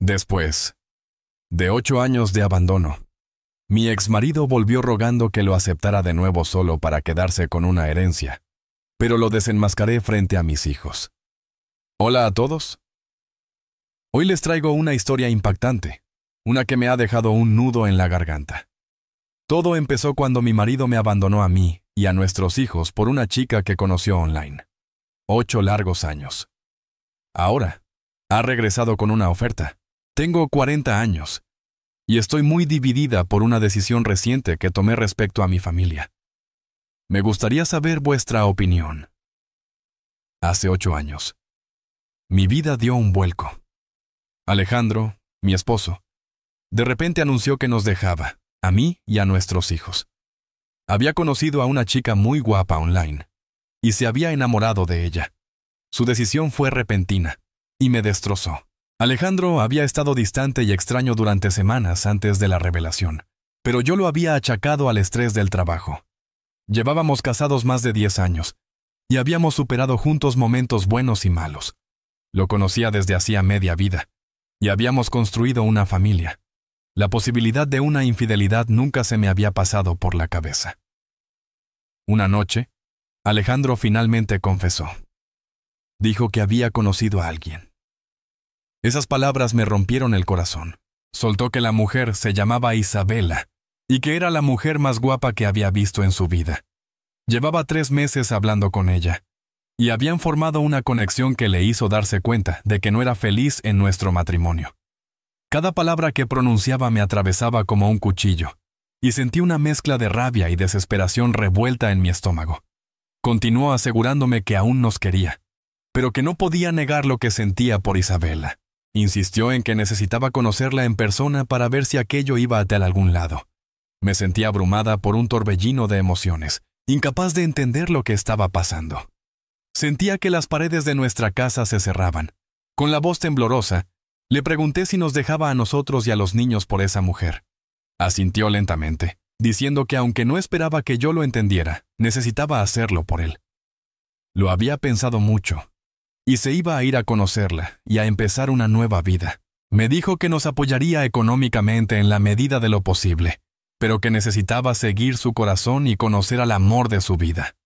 Después de 8 años de abandono, mi exmarido volvió rogando que lo aceptara de nuevo solo para quedarse con una herencia, pero lo desenmascaré frente a mis hijos. Hola a todos. Hoy les traigo una historia impactante, una que me ha dejado un nudo en la garganta. Todo empezó cuando mi marido me abandonó a mí y a nuestros hijos por una chica que conoció online. 8 largos años. Ahora, ha regresado con una oferta. Tengo 40 años y estoy muy dividida por una decisión reciente que tomé respecto a mi familia. Me gustaría saber vuestra opinión. Hace 8 años, mi vida dio un vuelco. Alejandro, mi esposo, de repente anunció que nos dejaba, a mí y a nuestros hijos. Había conocido a una chica muy guapa online y se había enamorado de ella. Su decisión fue repentina y me destrozó. Alejandro había estado distante y extraño durante semanas antes de la revelación, pero yo lo había achacado al estrés del trabajo. Llevábamos casados más de 10 años y habíamos superado juntos momentos buenos y malos. Lo conocía desde hacía media vida y habíamos construido una familia. La posibilidad de una infidelidad nunca se me había pasado por la cabeza. Una noche, Alejandro finalmente confesó. Dijo que había conocido a alguien. Esas palabras me rompieron el corazón. Soltó que la mujer se llamaba Isabela y que era la mujer más guapa que había visto en su vida. Llevaba 3 meses hablando con ella y habían formado una conexión que le hizo darse cuenta de que no era feliz en nuestro matrimonio. Cada palabra que pronunciaba me atravesaba como un cuchillo y sentí una mezcla de rabia y desesperación revuelta en mi estómago. Continuó asegurándome que aún nos quería, pero que no podía negar lo que sentía por Isabela. Insistió en que necesitaba conocerla en persona para ver si aquello iba hacia algún lado. Me sentí abrumada por un torbellino de emociones, incapaz de entender lo que estaba pasando. Sentía que las paredes de nuestra casa se cerraban. Con la voz temblorosa, le pregunté si nos dejaba a nosotros y a los niños por esa mujer. Asintió lentamente, diciendo que aunque no esperaba que yo lo entendiera, necesitaba hacerlo por él. Lo había pensado mucho y se iba a ir a conocerla y a empezar una nueva vida. Me dijo que nos apoyaría económicamente en la medida de lo posible, pero que necesitaba seguir su corazón y conocer al amor de su vida.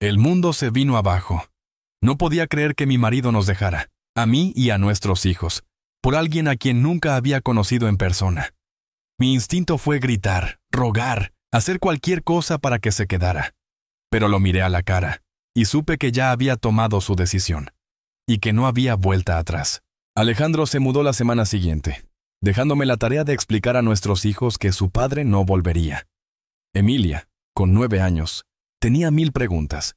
El mundo se vino abajo. No podía creer que mi marido nos dejara, a mí y a nuestros hijos, por alguien a quien nunca había conocido en persona. Mi instinto fue gritar, rogar, hacer cualquier cosa para que se quedara. Pero lo miré a la cara y supe que ya había tomado su decisión y que no había vuelta atrás. Alejandro se mudó la semana siguiente, dejándome la tarea de explicar a nuestros hijos que su padre no volvería. Emilia, con 9 años, tenía 1000 preguntas,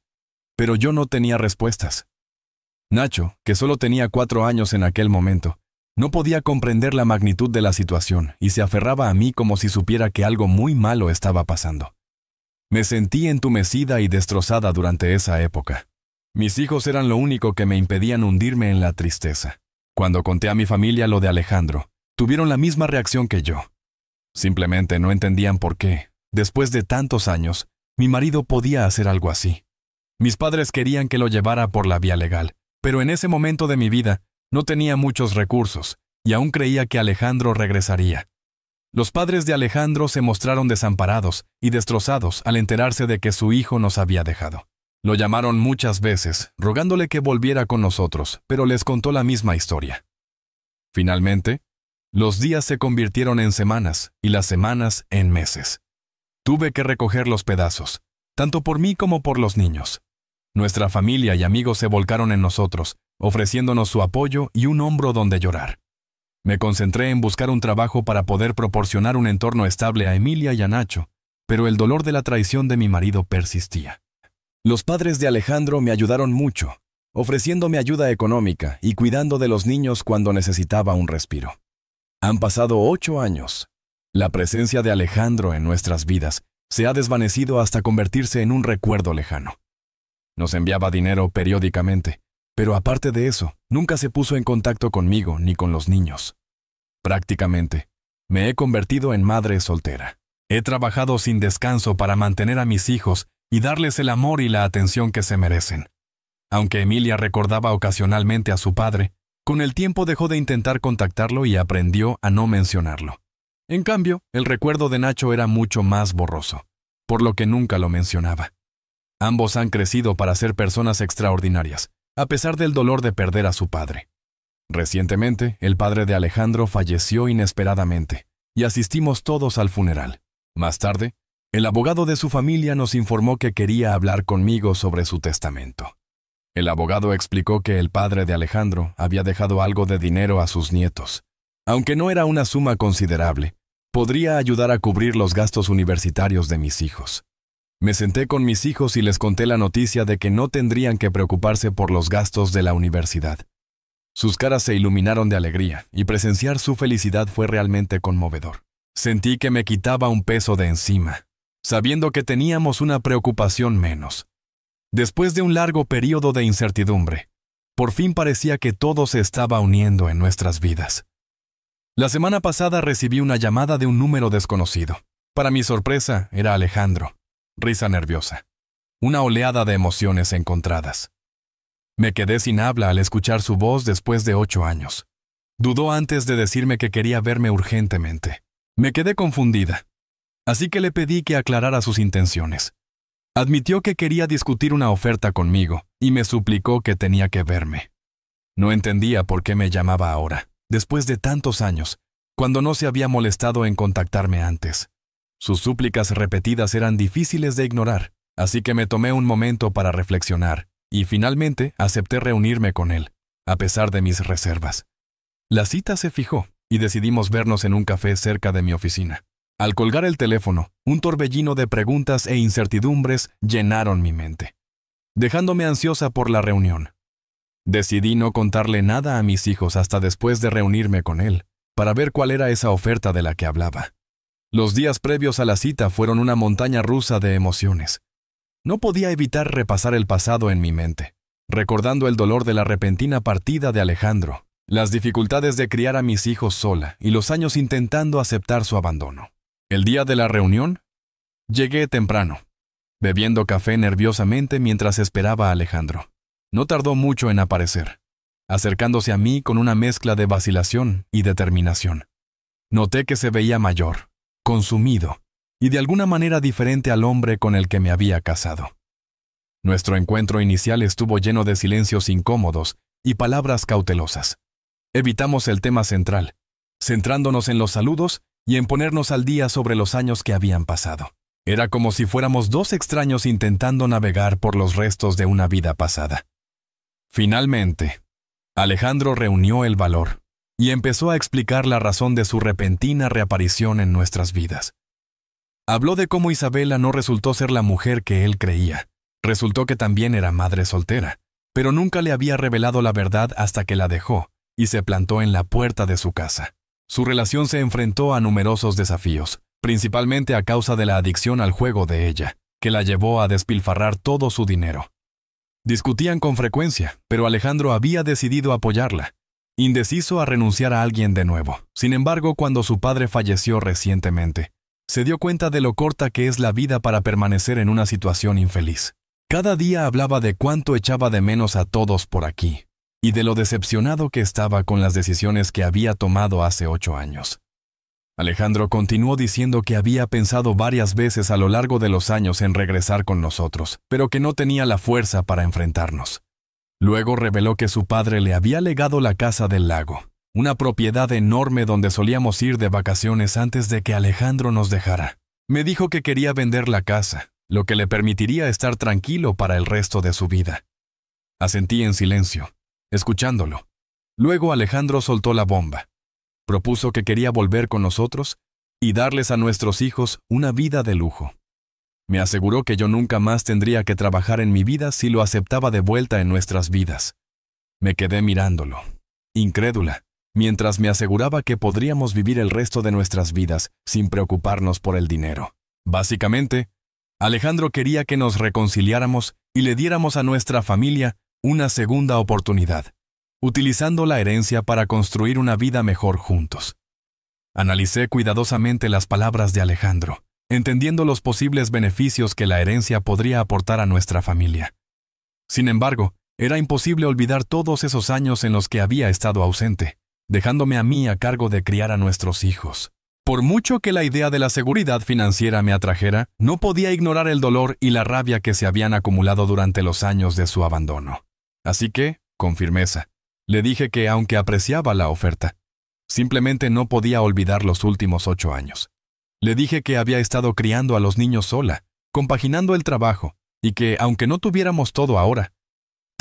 pero yo no tenía respuestas. Nacho, que solo tenía 4 años en aquel momento, no podía comprender la magnitud de la situación y se aferraba a mí como si supiera que algo muy malo estaba pasando. Me sentí entumecida y destrozada durante esa época. Mis hijos eran lo único que me impedían hundirme en la tristeza. Cuando conté a mi familia lo de Alejandro, tuvieron la misma reacción que yo. Simplemente no entendían por qué, después de tantos años, mi marido podía hacer algo así. Mis padres querían que lo llevara por la vía legal, pero en ese momento de mi vida no tenía muchos recursos y aún creía que Alejandro regresaría. Los padres de Alejandro se mostraron desamparados y destrozados al enterarse de que su hijo nos había dejado. Lo llamaron muchas veces, rogándole que volviera con nosotros, pero les contó la misma historia. Finalmente, los días se convirtieron en semanas y las semanas en meses. Tuve que recoger los pedazos, tanto por mí como por los niños. Nuestra familia y amigos se volcaron en nosotros, ofreciéndonos su apoyo y un hombro donde llorar. Me concentré en buscar un trabajo para poder proporcionar un entorno estable a Emilia y a Nacho, pero el dolor de la traición de mi marido persistía. Los padres de Alejandro me ayudaron mucho, ofreciéndome ayuda económica y cuidando de los niños cuando necesitaba un respiro. Han pasado 8 años. La presencia de Alejandro en nuestras vidas se ha desvanecido hasta convertirse en un recuerdo lejano. Nos enviaba dinero periódicamente, pero aparte de eso, nunca se puso en contacto conmigo ni con los niños. Prácticamente, me he convertido en madre soltera. He trabajado sin descanso para mantener a mis hijos y darles el amor y la atención que se merecen. Aunque Emilia recordaba ocasionalmente a su padre, Con el tiempo dejó de intentar contactarlo y aprendió a no mencionarlo. En cambio, el recuerdo de Nacho era mucho más borroso, por lo que nunca lo mencionaba. Ambos han crecido para ser personas extraordinarias, a pesar del dolor de perder a su padre. Recientemente, el padre de Alejandro falleció inesperadamente, y asistimos todos al funeral. Más tarde, el abogado de su familia nos informó que quería hablar conmigo sobre su testamento. El abogado explicó que el padre de Alejandro había dejado algo de dinero a sus nietos. Aunque no era una suma considerable, podría ayudar a cubrir los gastos universitarios de mis hijos. Me senté con mis hijos y les conté la noticia de que no tendrían que preocuparse por los gastos de la universidad. Sus caras se iluminaron de alegría y presenciar su felicidad fue realmente conmovedor. Sentí que me quitaba un peso de encima, sabiendo que teníamos una preocupación menos. Después de un largo período de incertidumbre, por fin parecía que todo se estaba uniendo en nuestras vidas. La semana pasada recibí una llamada de un número desconocido. Para mi sorpresa, era Alejandro. Risa nerviosa. Una oleada de emociones encontradas. Me quedé sin habla al escuchar su voz después de 8 años. Dudó antes de decirme que quería verme urgentemente. Me quedé confundida, así que le pedí que aclarara sus intenciones. Admitió que quería discutir una oferta conmigo y me suplicó que tenía que verme. No entendía por qué me llamaba ahora, después de tantos años, cuando no se había molestado en contactarme antes. Sus súplicas repetidas eran difíciles de ignorar, así que me tomé un momento para reflexionar y finalmente acepté reunirme con él, a pesar de mis reservas. La cita se fijó y decidimos vernos en un café cerca de mi oficina. Al colgar el teléfono, un torbellino de preguntas e incertidumbres llenaron mi mente, dejándome ansiosa por la reunión. Decidí no contarle nada a mis hijos hasta después de reunirme con él, para ver cuál era esa oferta de la que hablaba. Los días previos a la cita fueron una montaña rusa de emociones. No podía evitar repasar el pasado en mi mente, recordando el dolor de la repentina partida de Alejandro, las dificultades de criar a mis hijos sola y los años intentando aceptar su abandono. El día de la reunión, llegué temprano, bebiendo café nerviosamente mientras esperaba a Alejandro. No tardó mucho en aparecer, acercándose a mí con una mezcla de vacilación y determinación. Noté que se veía mayor, consumido, y de alguna manera diferente al hombre con el que me había casado. Nuestro encuentro inicial estuvo lleno de silencios incómodos y palabras cautelosas. Evitamos el tema central, centrándonos en los saludos y en ponernos al día sobre los años que habían pasado. Era como si fuéramos dos extraños intentando navegar por los restos de una vida pasada. Finalmente, Alejandro reunió el valor y empezó a explicar la razón de su repentina reaparición en nuestras vidas. Habló de cómo Isabela no resultó ser la mujer que él creía. Resultó que también era madre soltera, pero nunca le había revelado la verdad hasta que la dejó y se plantó en la puerta de su casa. Su relación se enfrentó a numerosos desafíos, principalmente a causa de la adicción al juego de ella, que la llevó a despilfarrar todo su dinero. Discutían con frecuencia, pero Alejandro había decidido apoyarla, indeciso a renunciar a alguien de nuevo. Sin embargo, cuando su padre falleció recientemente, se dio cuenta de lo corta que es la vida para permanecer en una situación infeliz. Cada día hablaba de cuánto echaba de menos a todos por aquí, y de lo decepcionado que estaba con las decisiones que había tomado hace 8 años. Alejandro continuó diciendo que había pensado varias veces a lo largo de los años en regresar con nosotros, pero que no tenía la fuerza para enfrentarnos. Luego reveló que su padre le había legado la casa del lago, una propiedad enorme donde solíamos ir de vacaciones antes de que Alejandro nos dejara. Me dijo que quería vender la casa, lo que le permitiría estar tranquilo para el resto de su vida. Asentí en silencio, escuchándolo. Luego Alejandro soltó la bomba. Propuso que quería volver con nosotros y darles a nuestros hijos una vida de lujo. Me aseguró que yo nunca más tendría que trabajar en mi vida si lo aceptaba de vuelta en nuestras vidas. Me quedé mirándolo, incrédula, mientras me aseguraba que podríamos vivir el resto de nuestras vidas sin preocuparnos por el dinero. Básicamente, Alejandro quería que nos reconciliáramos y le diéramos a nuestra familia una segunda oportunidad, utilizando la herencia para construir una vida mejor juntos. Analicé cuidadosamente las palabras de Alejandro, entendiendo los posibles beneficios que la herencia podría aportar a nuestra familia. Sin embargo, Era imposible olvidar todos esos años en los que había estado ausente, dejándome a mí a cargo de criar a nuestros hijos. Por mucho que la idea de la seguridad financiera me atrajera, no podía ignorar el dolor y la rabia que se habían acumulado durante los años de su abandono. Así que, con firmeza, le dije que, aunque apreciaba la oferta, simplemente no podía olvidar los últimos 8 años. Le dije que había estado criando a los niños sola, compaginando el trabajo, y que, aunque no tuviéramos todo ahora,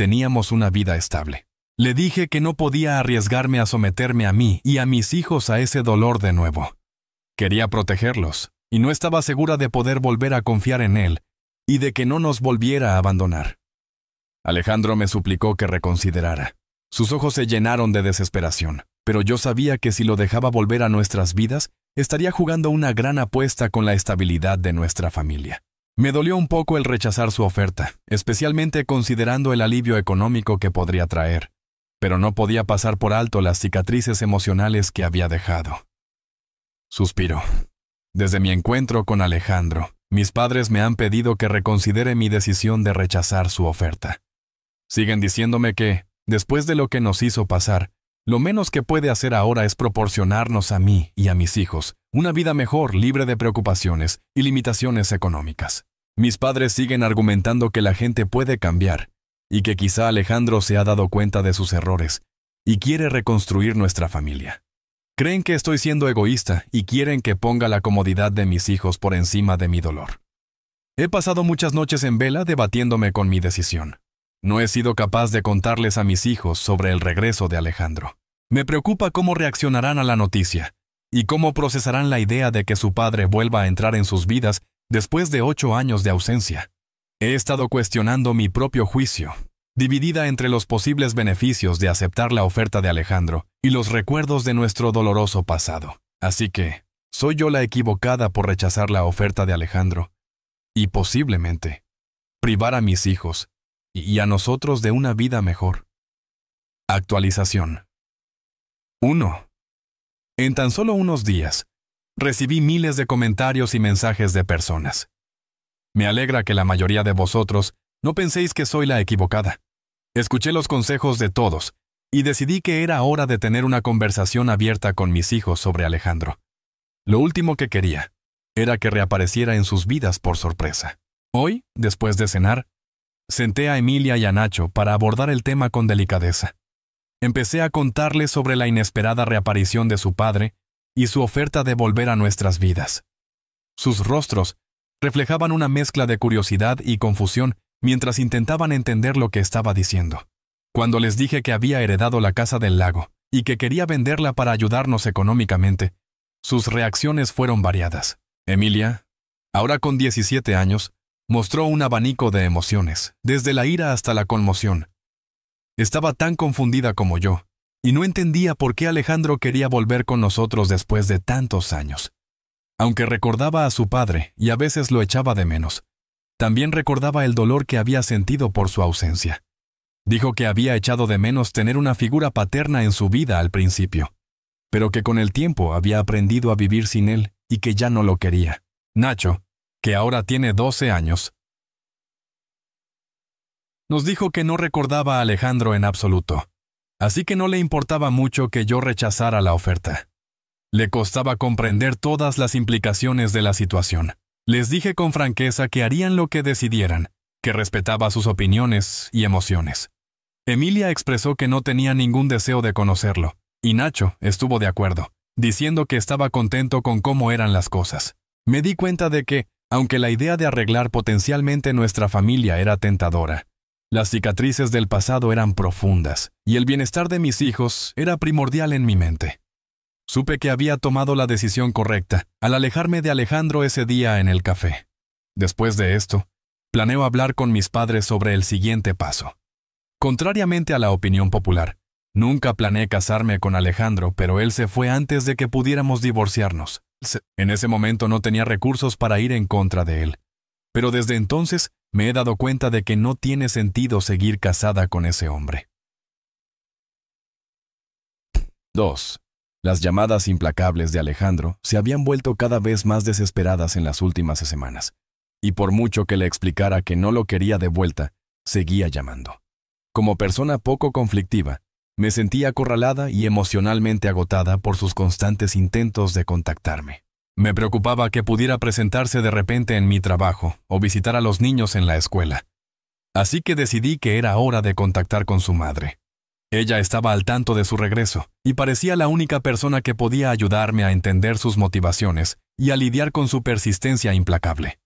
teníamos una vida estable. Le dije que no podía arriesgarme a someterme a mí y a mis hijos a ese dolor de nuevo. Quería protegerlos, y no estaba segura de poder volver a confiar en él y de que no nos volviera a abandonar. Alejandro me suplicó que reconsiderara. Sus ojos se llenaron de desesperación, pero yo sabía que si lo dejaba volver a nuestras vidas, estaría jugando una gran apuesta con la estabilidad de nuestra familia. Me dolió un poco el rechazar su oferta, especialmente considerando el alivio económico que podría traer, pero no podía pasar por alto las cicatrices emocionales que había dejado. Suspiró. Desde mi encuentro con Alejandro, mis padres me han pedido que reconsidere mi decisión de rechazar su oferta. Siguen diciéndome que, después de lo que nos hizo pasar, lo menos que puede hacer ahora es proporcionarnos a mí y a mis hijos una vida mejor, libre de preocupaciones y limitaciones económicas. Mis padres siguen argumentando que la gente puede cambiar y que quizá Alejandro se ha dado cuenta de sus errores y quiere reconstruir nuestra familia. Creen que estoy siendo egoísta y quieren que ponga la comodidad de mis hijos por encima de mi dolor. He pasado muchas noches en vela debatiéndome con mi decisión. No he sido capaz de contarles a mis hijos sobre el regreso de Alejandro. Me preocupa cómo reaccionarán a la noticia y cómo procesarán la idea de que su padre vuelva a entrar en sus vidas después de 8 años de ausencia. He estado cuestionando mi propio juicio, dividida entre los posibles beneficios de aceptar la oferta de Alejandro y los recuerdos de nuestro doloroso pasado. Así que, ¿soy yo la equivocada por rechazar la oferta de Alejandro? Y posiblemente, privar a mis hijos y a nosotros de una vida mejor. Actualización. 1. En tan solo unos días, recibí miles de comentarios y mensajes de personas. Me alegra que la mayoría de vosotros no penséis que soy la equivocada. Escuché los consejos de todos y decidí que era hora de tener una conversación abierta con mis hijos sobre Alejandro. Lo último que quería era que reapareciera en sus vidas por sorpresa. Hoy, después de cenar, senté a Emilia y a Nacho para abordar el tema con delicadeza. Empecé a contarles sobre la inesperada reaparición de su padre y su oferta de volver a nuestras vidas. Sus rostros reflejaban una mezcla de curiosidad y confusión mientras intentaban entender lo que estaba diciendo. Cuando les dije que había heredado la casa del lago y que quería venderla para ayudarnos económicamente, sus reacciones fueron variadas. Emilia, ahora con 17 años, mostró un abanico de emociones, desde la ira hasta la conmoción. Estaba tan confundida como yo, y no entendía por qué Alejandro quería volver con nosotros después de tantos años. Aunque recordaba a su padre y a veces lo echaba de menos, también recordaba el dolor que había sentido por su ausencia. Dijo que había echado de menos tener una figura paterna en su vida al principio, pero que con el tiempo había aprendido a vivir sin él y que ya no lo quería. Nacho, que ahora tiene 12 años, nos dijo que no recordaba a Alejandro en absoluto, así que no le importaba mucho que yo rechazara la oferta. Le costaba comprender todas las implicaciones de la situación. Les dije con franqueza que harían lo que decidieran, que respetaba sus opiniones y emociones. Emilia expresó que no tenía ningún deseo de conocerlo, y Nacho estuvo de acuerdo, diciendo que estaba contento con cómo eran las cosas. Me di cuenta de que, aunque la idea de arreglar potencialmente nuestra familia era tentadora, las cicatrices del pasado eran profundas, y el bienestar de mis hijos era primordial en mi mente. Supe que había tomado la decisión correcta al alejarme de Alejandro ese día en el café. Después de esto, planeo hablar con mis padres sobre el siguiente paso. Contrariamente a la opinión popular, nunca planeé casarme con Alejandro, pero él se fue antes de que pudiéramos divorciarnos. En ese momento no tenía recursos para ir en contra de él. Pero desde entonces me he dado cuenta de que no tiene sentido seguir casada con ese hombre. 2. Las llamadas implacables de Alejandro se habían vuelto cada vez más desesperadas en las últimas semanas, y por mucho que le explicara que no lo quería de vuelta, seguía llamando. Como persona poco conflictiva, me sentía acorralada y emocionalmente agotada por sus constantes intentos de contactarme. Me preocupaba que pudiera presentarse de repente en mi trabajo o visitar a los niños en la escuela. Así que decidí que era hora de contactar con su madre. Ella estaba al tanto de su regreso y parecía la única persona que podía ayudarme a entender sus motivaciones y a lidiar con su persistencia implacable.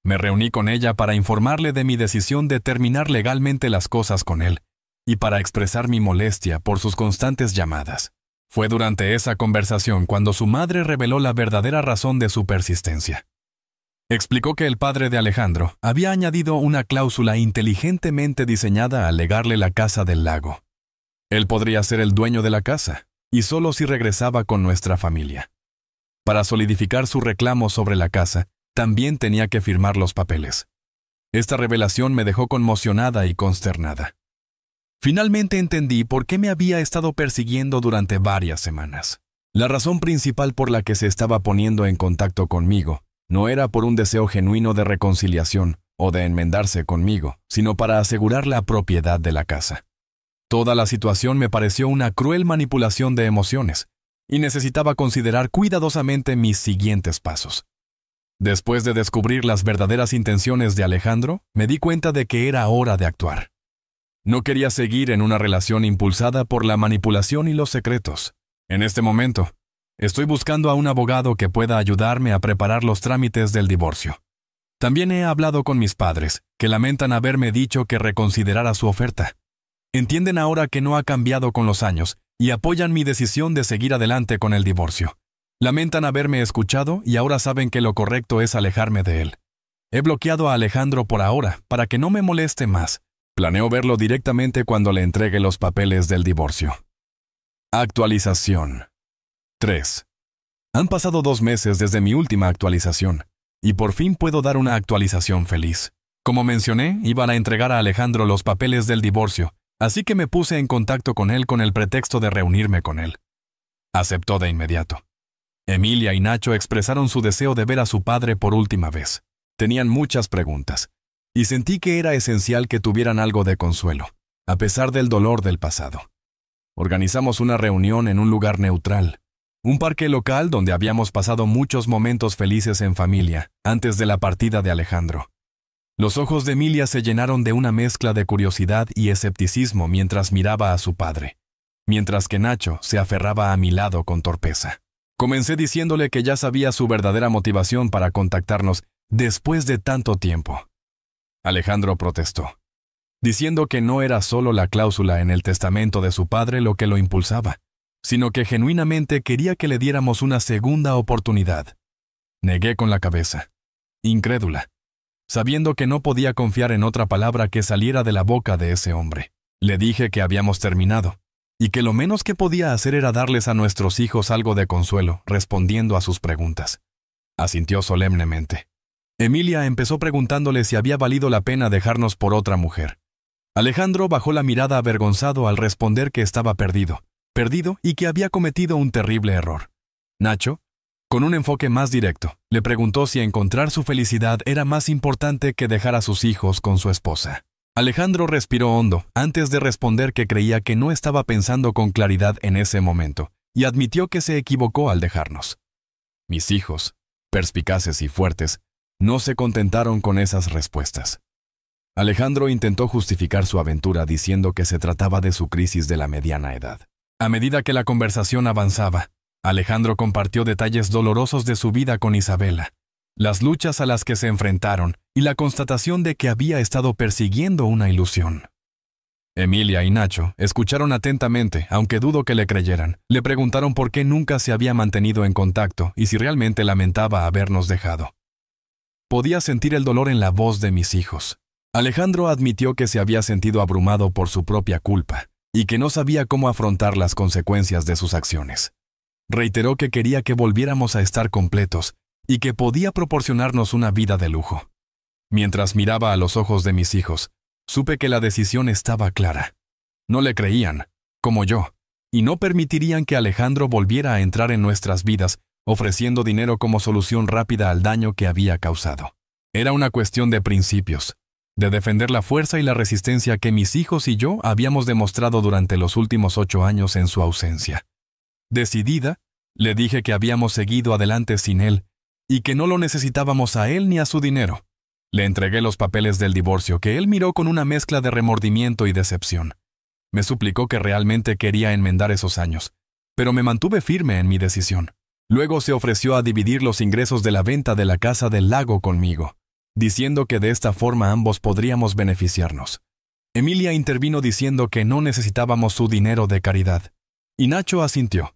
Me reuní con ella para informarle de mi decisión de terminar legalmente las cosas con él y para expresar mi molestia por sus constantes llamadas. Fue durante esa conversación cuando su madre reveló la verdadera razón de su persistencia. Explicó que el padre de Alejandro había añadido una cláusula inteligentemente diseñada al legarle la casa del lago. Él podría ser el dueño de la casa, y solo si regresaba con nuestra familia. Para solidificar su reclamo sobre la casa, también tenía que firmar los papeles. Esta revelación me dejó conmocionada y consternada. Finalmente entendí por qué me había estado persiguiendo durante varias semanas. La razón principal por la que se estaba poniendo en contacto conmigo no era por un deseo genuino de reconciliación o de enmendarse conmigo, sino para asegurar la propiedad de la casa. Toda la situación me pareció una cruel manipulación de emociones, y necesitaba considerar cuidadosamente mis siguientes pasos. Después de descubrir las verdaderas intenciones de Alejandro, me di cuenta de que era hora de actuar. No quería seguir en una relación impulsada por la manipulación y los secretos. En este momento, estoy buscando a un abogado que pueda ayudarme a preparar los trámites del divorcio. También he hablado con mis padres, que lamentan haberme dicho que reconsiderara su oferta. Entienden ahora que no ha cambiado con los años y apoyan mi decisión de seguir adelante con el divorcio. Lamentan haberme escuchado y ahora saben que lo correcto es alejarme de él. He bloqueado a Alejandro por ahora para que no me moleste más. Planeo verlo directamente cuando le entregue los papeles del divorcio. Actualización 3. Han pasado 2 meses desde mi última actualización, y por fin puedo dar una actualización feliz. Como mencioné, iban a entregar a Alejandro los papeles del divorcio, así que me puse en contacto con él con el pretexto de reunirme con él. Aceptó de inmediato. Emilia y Nacho expresaron su deseo de ver a su padre por última vez. Tenían muchas preguntas, y sentí que era esencial que tuvieran algo de consuelo, a pesar del dolor del pasado. Organizamos una reunión en un lugar neutral, un parque local donde habíamos pasado muchos momentos felices en familia, antes de la partida de Alejandro. Los ojos de Emilia se llenaron de una mezcla de curiosidad y escepticismo mientras miraba a su padre, mientras que Nacho se aferraba a mi lado con torpeza. Comencé diciéndole que ya sabía su verdadera motivación para contactarnos después de tanto tiempo. Alejandro protestó, diciendo que no era solo la cláusula en el testamento de su padre lo que lo impulsaba, sino que genuinamente quería que le diéramos una segunda oportunidad. Negué con la cabeza, incrédula, sabiendo que no podía confiar en otra palabra que saliera de la boca de ese hombre. Le dije que habíamos terminado, y que lo menos que podía hacer era darles a nuestros hijos algo de consuelo, respondiendo a sus preguntas. Asintió solemnemente. Emilia empezó preguntándole si había valido la pena dejarnos por otra mujer. Alejandro bajó la mirada avergonzado al responder que estaba perdido y que había cometido un terrible error. Nacho, con un enfoque más directo, le preguntó si encontrar su felicidad era más importante que dejar a sus hijos con su esposa. Alejandro respiró hondo antes de responder que creía que no estaba pensando con claridad en ese momento, y admitió que se equivocó al dejarnos. Mis hijos, perspicaces y fuertes, no se contentaron con esas respuestas. Alejandro intentó justificar su aventura diciendo que se trataba de su crisis de la mediana edad. A medida que la conversación avanzaba, Alejandro compartió detalles dolorosos de su vida con Isabela, las luchas a las que se enfrentaron y la constatación de que había estado persiguiendo una ilusión. Emilia y Nacho escucharon atentamente, aunque dudo que le creyeran. Le preguntaron por qué nunca se había mantenido en contacto y si realmente lamentaba habernos dejado. Podía sentir el dolor en la voz de mis hijos. Alejandro admitió que se había sentido abrumado por su propia culpa y que no sabía cómo afrontar las consecuencias de sus acciones. Reiteró que quería que volviéramos a estar completos y que podía proporcionarnos una vida de lujo. Mientras miraba a los ojos de mis hijos, supe que la decisión estaba clara. No le creían, como yo, y no permitirían que Alejandro volviera a entrar en nuestras vidas ofreciendo dinero como solución rápida al daño que había causado. Era una cuestión de principios, de defender la fuerza y la resistencia que mis hijos y yo habíamos demostrado durante los últimos 8 años en su ausencia. Decidida, le dije que habíamos seguido adelante sin él y que no lo necesitábamos a él ni a su dinero. Le entregué los papeles del divorcio, que él miró con una mezcla de remordimiento y decepción. Me suplicó que realmente quería enmendar esos años, pero me mantuve firme en mi decisión. Luego se ofreció a dividir los ingresos de la venta de la casa del lago conmigo, diciendo que de esta forma ambos podríamos beneficiarnos. Emilia intervino diciendo que no necesitábamos su dinero de caridad, y Nacho asintió,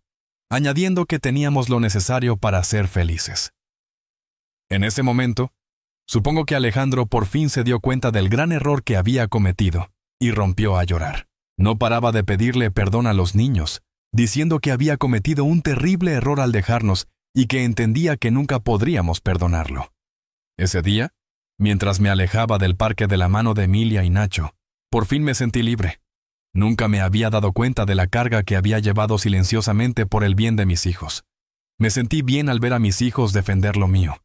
añadiendo que teníamos lo necesario para ser felices. En ese momento, supongo que Alejandro por fin se dio cuenta del gran error que había cometido, y rompió a llorar. No paraba de pedirle perdón a los niños, diciendo que había cometido un terrible error al dejarnos y que entendía que nunca podríamos perdonarlo. Ese día, mientras me alejaba del parque de la mano de Emilia y Nacho, por fin me sentí libre. Nunca me había dado cuenta de la carga que había llevado silenciosamente por el bien de mis hijos. Me sentí bien al ver a mis hijos defender lo mío.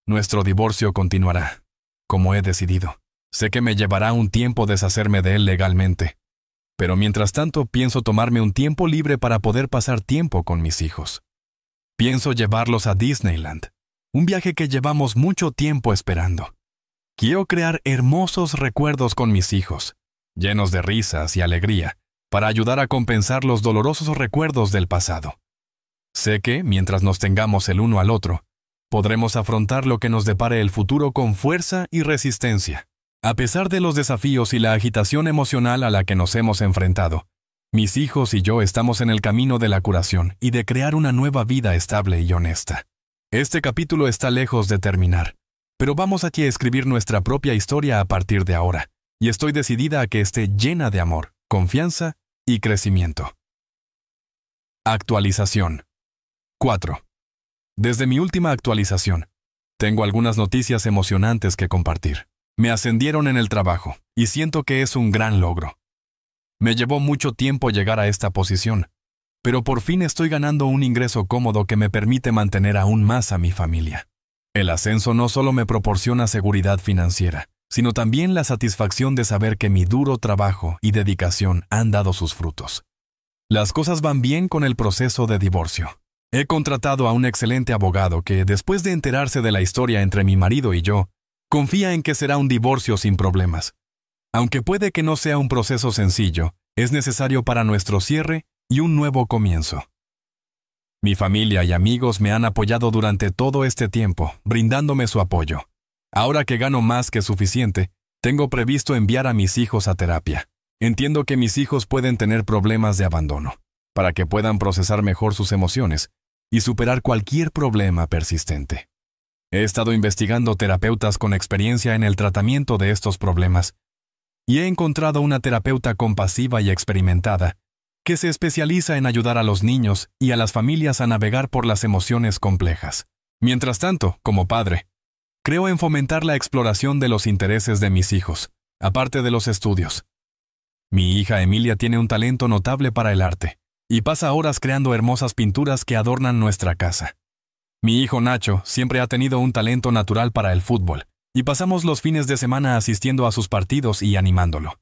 Nuestro divorcio continuará, como he decidido. Sé que me llevará un tiempo deshacerme de él legalmente, pero mientras tanto pienso tomarme un tiempo libre para poder pasar tiempo con mis hijos. Pienso llevarlos a Disneyland, un viaje que llevamos mucho tiempo esperando. Quiero crear hermosos recuerdos con mis hijos, llenos de risas y alegría, para ayudar a compensar los dolorosos recuerdos del pasado. Sé que, mientras nos tengamos el uno al otro, podremos afrontar lo que nos depare el futuro con fuerza y resistencia. A pesar de los desafíos y la agitación emocional a la que nos hemos enfrentado, mis hijos y yo estamos en el camino de la curación y de crear una nueva vida estable y honesta. Este capítulo está lejos de terminar, pero vamos aquí a escribir nuestra propia historia a partir de ahora, y estoy decidida a que esté llena de amor, confianza y crecimiento. Actualización. 4. Desde mi última actualización, tengo algunas noticias emocionantes que compartir. Me ascendieron en el trabajo, y siento que es un gran logro. Me llevó mucho tiempo llegar a esta posición, pero por fin estoy ganando un ingreso cómodo que me permite mantener aún más a mi familia. El ascenso no solo me proporciona seguridad financiera, sino también la satisfacción de saber que mi duro trabajo y dedicación han dado sus frutos. Las cosas van bien con el proceso de divorcio. He contratado a un excelente abogado que, después de enterarse de la historia entre mi marido y yo, confía en que será un divorcio sin problemas. Aunque puede que no sea un proceso sencillo, es necesario para nuestro cierre y un nuevo comienzo. Mi familia y amigos me han apoyado durante todo este tiempo, brindándome su apoyo. Ahora que gano más que suficiente, tengo previsto enviar a mis hijos a terapia. Entiendo que mis hijos pueden tener problemas de abandono, para que puedan procesar mejor sus emociones y superar cualquier problema persistente. He estado investigando terapeutas con experiencia en el tratamiento de estos problemas y he encontrado una terapeuta compasiva y experimentada que se especializa en ayudar a los niños y a las familias a navegar por las emociones complejas. Mientras tanto, como padre, creo en fomentar la exploración de los intereses de mis hijos, aparte de los estudios. Mi hija Emilia tiene un talento notable para el arte y pasa horas creando hermosas pinturas que adornan nuestra casa. Mi hijo Nacho siempre ha tenido un talento natural para el fútbol, y pasamos los fines de semana asistiendo a sus partidos y animándolo.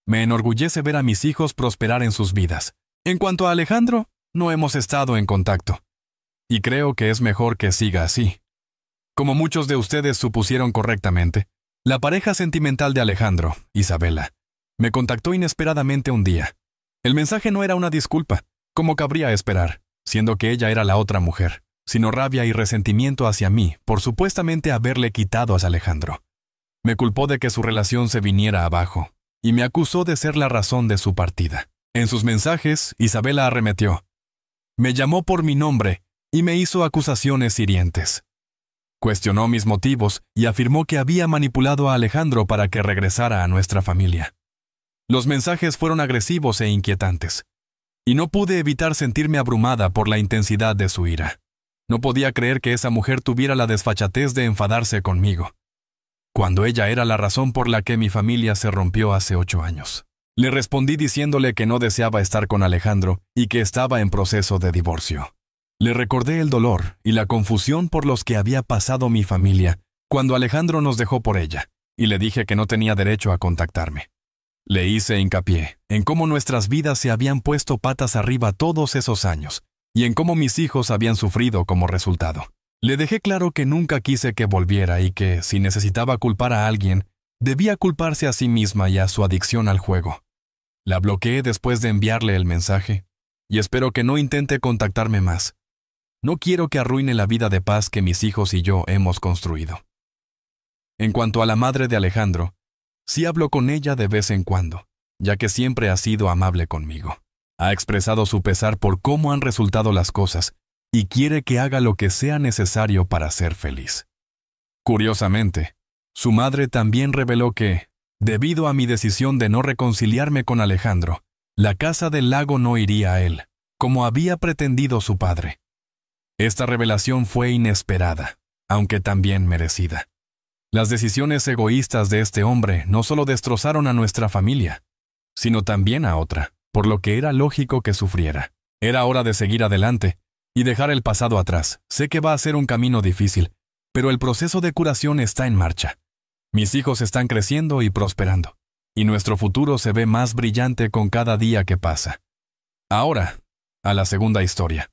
Me enorgullece ver a mis hijos prosperar en sus vidas. En cuanto a Alejandro, no hemos estado en contacto, y creo que es mejor que siga así. Como muchos de ustedes supusieron correctamente, la pareja sentimental de Alejandro, Isabela, me contactó inesperadamente un día. El mensaje no era una disculpa, como cabría esperar, siendo que ella era la otra mujer, sino rabia y resentimiento hacia mí por supuestamente haberle quitado a Alejandro. Me culpó de que su relación se viniera abajo, y me acusó de ser la razón de su partida. En sus mensajes, Isabela arremetió. Me llamó por mi nombre y me hizo acusaciones hirientes. Cuestionó mis motivos y afirmó que había manipulado a Alejandro para que regresara a nuestra familia. Los mensajes fueron agresivos e inquietantes, y no pude evitar sentirme abrumada por la intensidad de su ira. No podía creer que esa mujer tuviera la desfachatez de enfadarse conmigo, cuando ella era la razón por la que mi familia se rompió hace 8 años. Le respondí diciéndole que no deseaba estar con Alejandro y que estaba en proceso de divorcio. Le recordé el dolor y la confusión por los que había pasado mi familia cuando Alejandro nos dejó por ella, y le dije que no tenía derecho a contactarme. Le hice hincapié en cómo nuestras vidas se habían puesto patas arriba todos esos años, y en cómo mis hijos habían sufrido como resultado. Le dejé claro que nunca quise que volviera y que, si necesitaba culpar a alguien, debía culparse a sí misma y a su adicción al juego. La bloqueé después de enviarle el mensaje, y espero que no intente contactarme más. No quiero que arruine la vida de paz que mis hijos y yo hemos construido. En cuanto a la madre de Alejandro, sí hablo con ella de vez en cuando, ya que siempre ha sido amable conmigo. Ha expresado su pesar por cómo han resultado las cosas y quiere que haga lo que sea necesario para ser feliz. Curiosamente, su madre también reveló que, debido a mi decisión de no reconciliarme con Alejandro, la casa del lago no iría a él, como había pretendido su padre. Esta revelación fue inesperada, aunque también merecida. Las decisiones egoístas de este hombre no solo destrozaron a nuestra familia, sino también a otra, por lo que era lógico que sufriera. Era hora de seguir adelante y dejar el pasado atrás. Sé que va a ser un camino difícil, pero el proceso de curación está en marcha. Mis hijos están creciendo y prosperando, y nuestro futuro se ve más brillante con cada día que pasa. Ahora, a la segunda historia.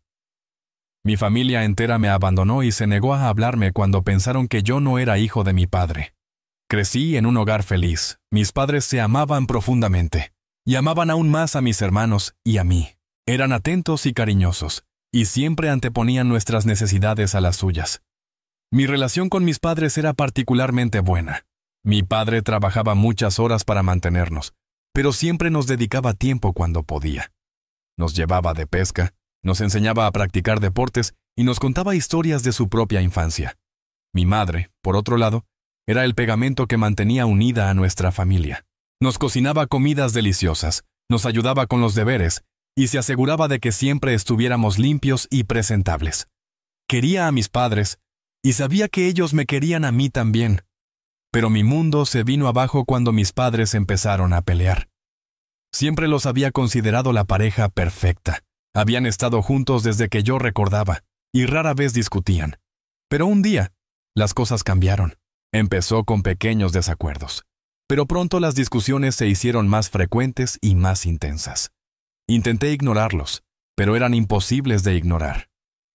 Mi familia entera me abandonó y se negó a hablarme cuando pensaron que yo no era hijo de mi padre. Crecí en un hogar feliz. Mis padres se amaban profundamente, y amaban aún más a mis hermanos y a mí. Eran atentos y cariñosos, y siempre anteponían nuestras necesidades a las suyas. Mi relación con mis padres era particularmente buena. Mi padre trabajaba muchas horas para mantenernos, pero siempre nos dedicaba tiempo cuando podía. Nos llevaba de pesca, nos enseñaba a practicar deportes y nos contaba historias de su propia infancia. Mi madre, por otro lado, era el pegamento que mantenía unida a nuestra familia. Nos cocinaba comidas deliciosas, nos ayudaba con los deberes y se aseguraba de que siempre estuviéramos limpios y presentables. Quería a mis padres y sabía que ellos me querían a mí también. Pero mi mundo se vino abajo cuando mis padres empezaron a pelear. Siempre los había considerado la pareja perfecta. Habían estado juntos desde que yo recordaba, y rara vez discutían. Pero un día, las cosas cambiaron. Empezó con pequeños desacuerdos, pero pronto las discusiones se hicieron más frecuentes y más intensas. Intenté ignorarlos, pero eran imposibles de ignorar.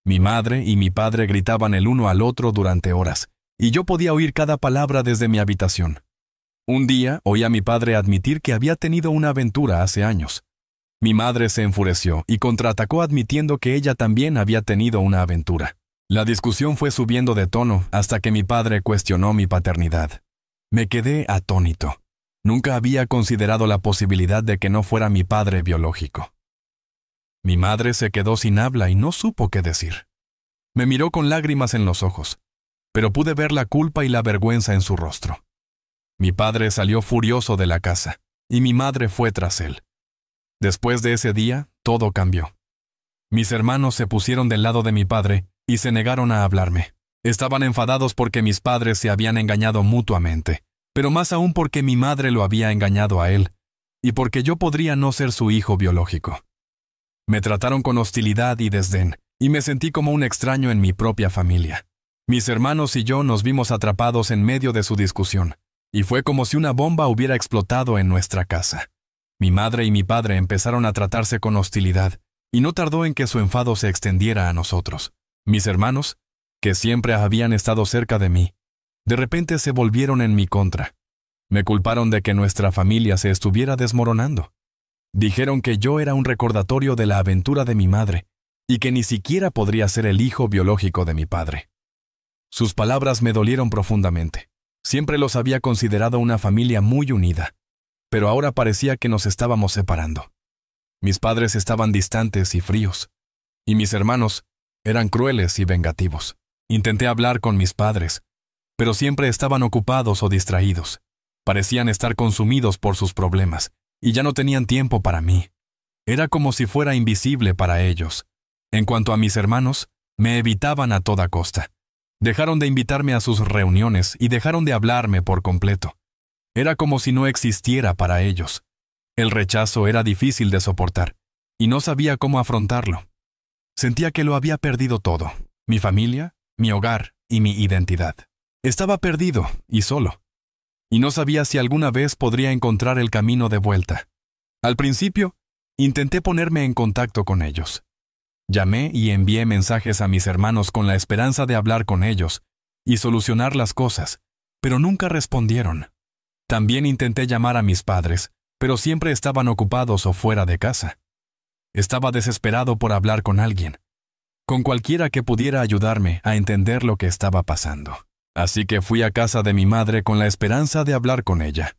Mi madre y mi padre gritaban el uno al otro durante horas, y yo podía oír cada palabra desde mi habitación. Un día oí a mi padre admitir que había tenido una aventura hace años. Mi madre se enfureció y contraatacó admitiendo que ella también había tenido una aventura. La discusión fue subiendo de tono hasta que mi padre cuestionó mi paternidad. Me quedé atónito. Nunca había considerado la posibilidad de que no fuera mi padre biológico. Mi madre se quedó sin habla y no supo qué decir. Me miró con lágrimas en los ojos, pero pude ver la culpa y la vergüenza en su rostro. Mi padre salió furioso de la casa, y mi madre fue tras él. Después de ese día, todo cambió. Mis hermanos se pusieron del lado de mi padre y se negaron a hablarme. Estaban enfadados porque mis padres se habían engañado mutuamente, pero más aún porque mi madre lo había engañado a él, y porque yo podría no ser su hijo biológico. Me trataron con hostilidad y desdén, y me sentí como un extraño en mi propia familia. Mis hermanos y yo nos vimos atrapados en medio de su discusión, y fue como si una bomba hubiera explotado en nuestra casa. Mi madre y mi padre empezaron a tratarse con hostilidad, y no tardó en que su enfado se extendiera a nosotros. Mis hermanos, que siempre habían estado cerca de mí, de repente se volvieron en mi contra. Me culparon de que nuestra familia se estuviera desmoronando. Dijeron que yo era un recordatorio de la aventura de mi madre, y que ni siquiera podría ser el hijo biológico de mi padre. Sus palabras me dolieron profundamente. Siempre los había considerado una familia muy unida, pero ahora parecía que nos estábamos separando. Mis padres estaban distantes y fríos, y mis hermanos eran crueles y vengativos. Intenté hablar con mis padres, pero siempre estaban ocupados o distraídos. Parecían estar consumidos por sus problemas, y ya no tenían tiempo para mí. Era como si fuera invisible para ellos. En cuanto a mis hermanos, me evitaban a toda costa. Dejaron de invitarme a sus reuniones y dejaron de hablarme por completo. Era como si no existiera para ellos. El rechazo era difícil de soportar, y no sabía cómo afrontarlo. Sentía que lo había perdido todo: mi familia, mi hogar y mi identidad. Estaba perdido y solo. y no sabía si alguna vez podría encontrar el camino de vuelta. Al principio, intenté ponerme en contacto con ellos. Llamé y envié mensajes a mis hermanos con la esperanza de hablar con ellos y solucionar las cosas, pero nunca respondieron. También intenté llamar a mis padres, pero siempre estaban ocupados o fuera de casa. Estaba desesperado por hablar con alguien, con cualquiera que pudiera ayudarme a entender lo que estaba pasando. Así que fui a casa de mi madre con la esperanza de hablar con ella.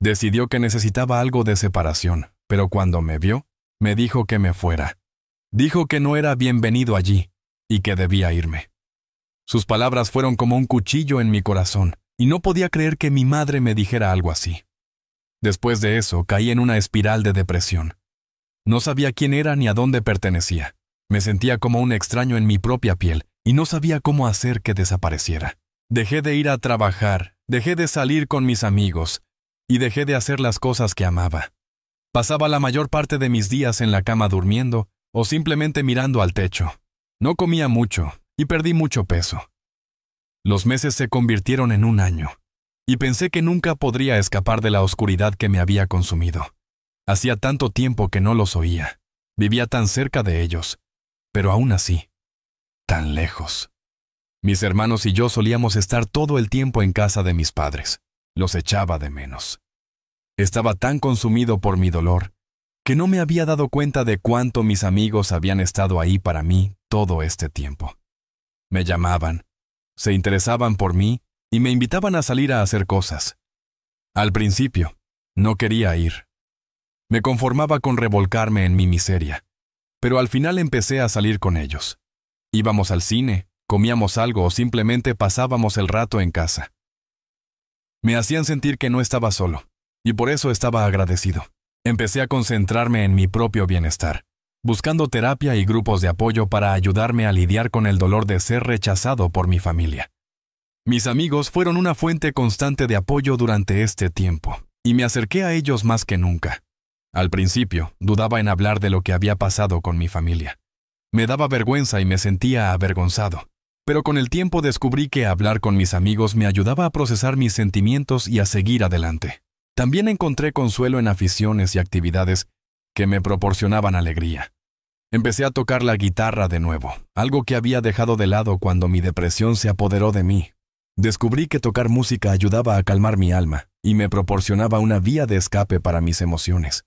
Decidió que necesitaba algo de separación, pero cuando me vio, me dijo que me fuera. Dijo que no era bienvenido allí y que debía irme. Sus palabras fueron como un cuchillo en mi corazón, y no podía creer que mi madre me dijera algo así. Después de eso, caí en una espiral de depresión. No sabía quién era ni a dónde pertenecía. Me sentía como un extraño en mi propia piel y no sabía cómo hacer que desapareciera. Dejé de ir a trabajar, dejé de salir con mis amigos y dejé de hacer las cosas que amaba. Pasaba la mayor parte de mis días en la cama durmiendo o simplemente mirando al techo. No comía mucho y perdí mucho peso. Los meses se convirtieron en un año y pensé que nunca podría escapar de la oscuridad que me había consumido. Hacía tanto tiempo que no los oía. Vivía tan cerca de ellos, pero aún así, tan lejos. Mis hermanos y yo solíamos estar todo el tiempo en casa de mis padres. Los echaba de menos. Estaba tan consumido por mi dolor que no me había dado cuenta de cuánto mis amigos habían estado ahí para mí todo este tiempo. Me llamaban, se interesaban por mí y me invitaban a salir a hacer cosas. Al principio, no quería ir. Me conformaba con revolcarme en mi miseria, pero al final empecé a salir con ellos. Íbamos al cine, comíamos algo o simplemente pasábamos el rato en casa. Me hacían sentir que no estaba solo, y por eso estaba agradecido. Empecé a concentrarme en mi propio bienestar, buscando terapia y grupos de apoyo para ayudarme a lidiar con el dolor de ser rechazado por mi familia. Mis amigos fueron una fuente constante de apoyo durante este tiempo, y me acerqué a ellos más que nunca. Al principio, dudaba en hablar de lo que había pasado con mi familia. Me daba vergüenza y me sentía avergonzado, pero con el tiempo descubrí que hablar con mis amigos me ayudaba a procesar mis sentimientos y a seguir adelante. También encontré consuelo en aficiones y actividades que me proporcionaban alegría. Empecé a tocar la guitarra de nuevo, algo que había dejado de lado cuando mi depresión se apoderó de mí. Descubrí que tocar música ayudaba a calmar mi alma y me proporcionaba una vía de escape para mis emociones.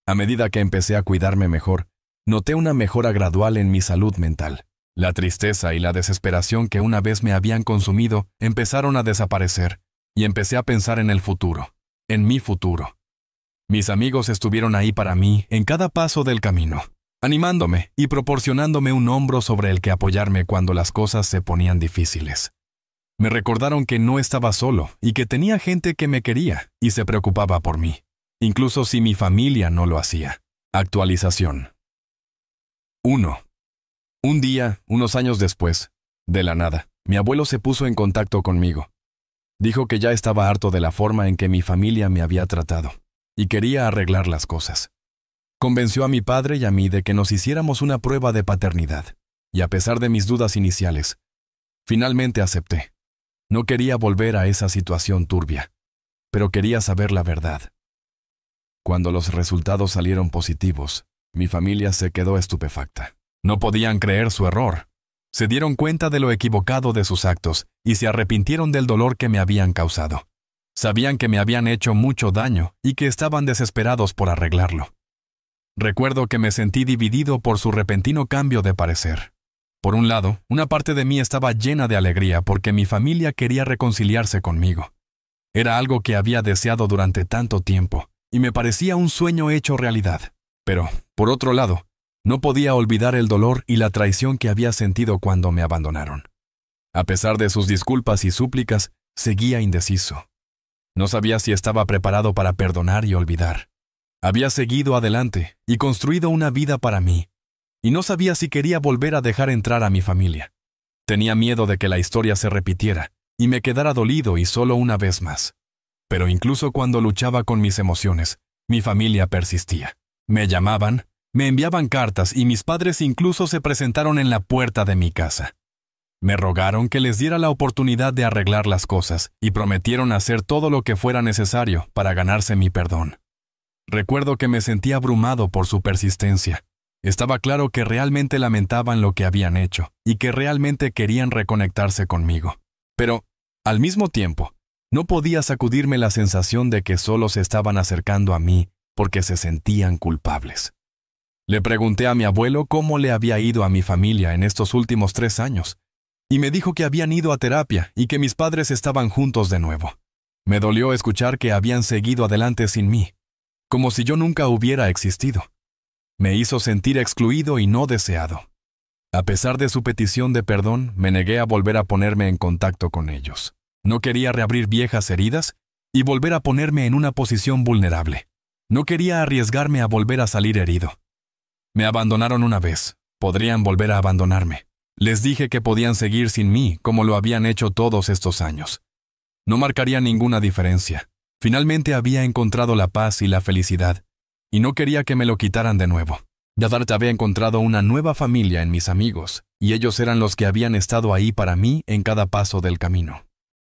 A medida que empecé a cuidarme mejor, noté una mejora gradual en mi salud mental. La tristeza y la desesperación que una vez me habían consumido empezaron a desaparecer y empecé a pensar en el futuro, en mi futuro. Mis amigos estuvieron ahí para mí en cada paso del camino, animándome y proporcionándome un hombro sobre el que apoyarme cuando las cosas se ponían difíciles. Me recordaron que no estaba solo y que tenía gente que me quería y se preocupaba por mí, incluso si mi familia no lo hacía. Actualización. 1. Un día, unos años después, de la nada, mi abuelo se puso en contacto conmigo. Dijo que ya estaba harto de la forma en que mi familia me había tratado y quería arreglar las cosas. Convenció a mi padre y a mí de que nos hiciéramos una prueba de paternidad, y a pesar de mis dudas iniciales, finalmente acepté. No quería volver a esa situación turbia, pero quería saber la verdad. Cuando los resultados salieron positivos, mi familia se quedó estupefacta. No podían creer su error. Se dieron cuenta de lo equivocado de sus actos y se arrepintieron del dolor que me habían causado. Sabían que me habían hecho mucho daño y que estaban desesperados por arreglarlo. Recuerdo que me sentí dividido por su repentino cambio de parecer. Por un lado, una parte de mí estaba llena de alegría porque mi familia quería reconciliarse conmigo. Era algo que había deseado durante tanto tiempo y me parecía un sueño hecho realidad. Pero, por otro lado, no podía olvidar el dolor y la traición que había sentido cuando me abandonaron. A pesar de sus disculpas y súplicas, seguía indeciso. No sabía si estaba preparado para perdonar y olvidar. Había seguido adelante y construido una vida para mí, y no sabía si quería volver a dejar entrar a mi familia. Tenía miedo de que la historia se repitiera y me quedara dolido y solo una vez más. Pero incluso cuando luchaba con mis emociones, mi familia persistía. Me llamaban, me enviaban cartas y mis padres incluso se presentaron en la puerta de mi casa. Me rogaron que les diera la oportunidad de arreglar las cosas y prometieron hacer todo lo que fuera necesario para ganarse mi perdón. Recuerdo que me sentí abrumado por su persistencia. Estaba claro que realmente lamentaban lo que habían hecho y que realmente querían reconectarse conmigo. Pero, al mismo tiempo, no podía sacudirme la sensación de que solo se estaban acercando a mí porque se sentían culpables. Le pregunté a mi abuelo cómo le había ido a mi familia en estos últimos 3 años, y me dijo que habían ido a terapia y que mis padres estaban juntos de nuevo. Me dolió escuchar que habían seguido adelante sin mí, como si yo nunca hubiera existido. Me hizo sentir excluido y no deseado. A pesar de su petición de perdón, me negué a volver a ponerme en contacto con ellos. No quería reabrir viejas heridas y volver a ponerme en una posición vulnerable. No quería arriesgarme a volver a salir herido. Me abandonaron una vez, podrían volver a abandonarme. Les dije que podían seguir sin mí como lo habían hecho todos estos años. No marcaría ninguna diferencia. Finalmente había encontrado la paz y la felicidad, y no quería que me lo quitaran de nuevo. Yadart había encontrado una nueva familia en mis amigos, y ellos eran los que habían estado ahí para mí en cada paso del camino.